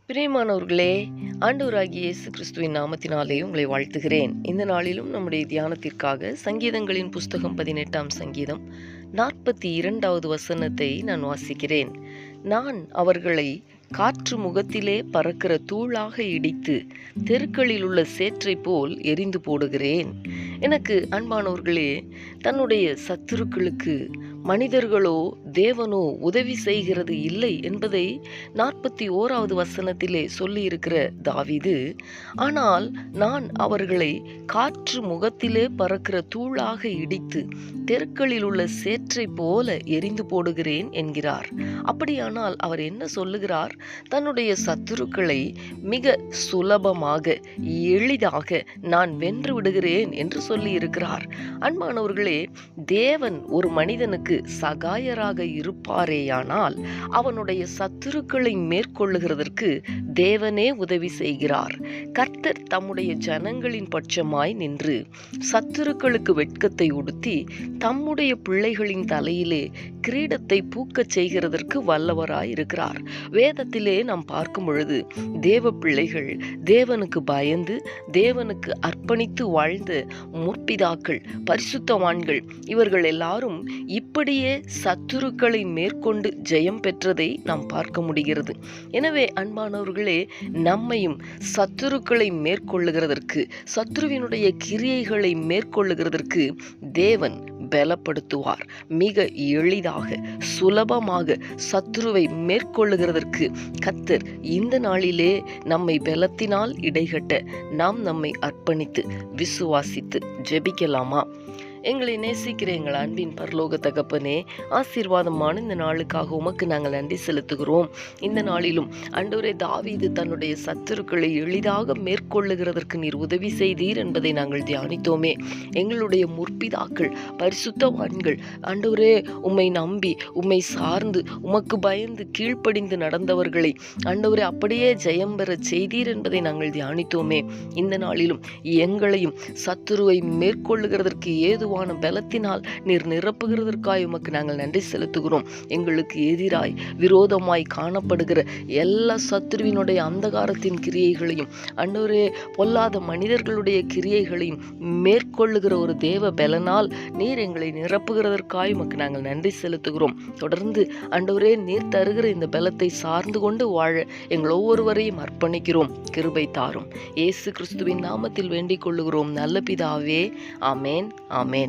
பிரியமானவர்களே, ஆண்டவராகிய இயேசு கிறிஸ்துவின் நாமத்தினாலே உங்களை வாழ்த்துகிறேன். இந்த நாளிலும் நம்முடைய தியானத்திற்காக சங்கீதங்களின் புஸ்தகம் 18ஆம் சங்கீதம் 42வது வசனத்தை நான் வாசிக்கிறேன். நான் அவர்களை காற்று முகத்திலே பறக்கிற தூளாக இடித்து தெருக்களில் உள்ள சேற்றை போல் எரிந்து போடுகிறேன். எனக்கு அன்பானவர்களே, தன்னுடைய சத்துருக்களுக்கு மனிதர்களோ தேவனோ உதவி செய்கிறது இல்லை என்பதை 41வது வசனத்திலே சொல்லியிருக்கிற தாவீது, ஆனால் நான் அவர்களை காற்று முகத்திலே பறக்கிற தூளாக இடித்து தெருக்களில் உள்ள சேற்றை போல எரிந்து போடுகிறேன் என்கிறார். அப்படியானால் அவர் என்ன சொல்லுகிறார்? தன்னுடைய சத்துருக்களை மிக சுலபமாக எளிதாக நான் வென்று விடுகிறேன் என்று சொல்லி இருக்கிறார். அன்பானவர்களே, தேவன் ஒரு மனிதனுக்கு சகாயராக இருப்பாரேயானால் அவனுடைய சத்துருக்களை மேற்கொள்ளுகிறதற்கு தேவனே உதவி செய்கிறார். கர்த்தர் தம்முடைய ஜனங்களின் பட்சமாய் நின்று சத்துருக்களுக்கு வெட்கத்தை உடுத்தி தம்முடைய பிள்ளைகளின் தலையிலே கிரீடத்தை பூக்கச் செய்கிறதற்கு வல்லவராய் இருக்கிறார். வேதத்திலே நாம் பார்க்கும் பொழுது தேவ பிள்ளைகள், தேவனுக்கு பயந்து தேவனுக்கு அர்ப்பணித்து வாழ்ந்த முற்பிதாக்கள், பரிசுத்தவான்கள், இவர்கள் எல்லாரும் இப்படியே சத்துருக்களை மேற்கொண்டு ஜெயம் பெற்றதை நாம் பார்க்க முடிகிறது. எனவே அன்பானவர்களே, நம்மையும் சத்துருக்களை மேற்கொள்ளுகிறதற்கு, சத்துருவினுடைய கிரியைகளை மேற்கொள்ளுகிறதற்கு தேவன் பலப்படுத்துவார். மிக எளிதாக சுலபமாக சத்துருவை மேற்கொள்ளுகிறதற்கு கர்த்தர் இந்த நாளிலே நம்மை பலத்தினால் இடைகட்ட நாம் நம்மை அர்ப்பணித்து விசுவாசித்து ஜெபிக்கலாமா? எங்களை நேசிக்கிற எங்கள் அன்பின் பரலோக தகப்பனே, ஆசீர்வாதமான இந்த நாளுக்காக உமக்கு நாங்கள் நன்றி செலுத்துகிறோம். இந்த நாளிலும் ஆண்டவரே, தாவீது தன்னுடைய சத்துருக்களை எளிதாக மேற்கொள்ளுகிறதற்கு நீர் உதவி செய்தீர் என்பதை நாங்கள் தியானித்தோமே. எங்களுடைய முற்பிதாக்கள், பரிசுத்தவான்கள், ஆண்டவரே, உம்மை நம்பி உம்மை சார்ந்து உமக்கு பயந்து கீழ்ப்படிந்து நடந்தவர்களை ஆண்டவரே அப்படியே ஜெயம் பெற செய்தீர் என்பதை நாங்கள் தியானித்தோமே. இந்த நாளிலும் எங்களையும் சத்துருவை மேற்கொள்ளுகிறதற்கு ஏதுவான பலத்தினால் நீர் நிரப்புகிறதற்காய் உமக்கு நாங்கள் நன்றி செலுத்துகிறோம். எங்களுக்கு எதிராய் விரோதமாய் காணப்படுகிற எல்லா சத்துருவினுடைய அந்தகாரத்தின் கிரியைகளையும், ஆண்டவரே, பொல்லாத மனிதர்களுடைய கிரியைகளையும் மேற்கொள்ளுகிற ஒரு தேவ பலனால் நீர் எங்களை நிரப்புகிறதற்காய் உமக்கு நாங்கள் நன்றி செலுத்துகிறோம். தொடர்ந்து ஆண்டவரே, நீர் தருகிற இந்த பலத்தை சார்ந்து கொண்டு வாழ எங்கள் ஒவ்வொருவரையும் அர்ப்பணிக்கிறோம். கிருபை தாரும். இயேசு கிறிஸ்துவின் நாமத்தில் வேண்டிக் கொள்ளுகிறோம் நல்ல பிதாவே. ஆமேன், ஆமேன்.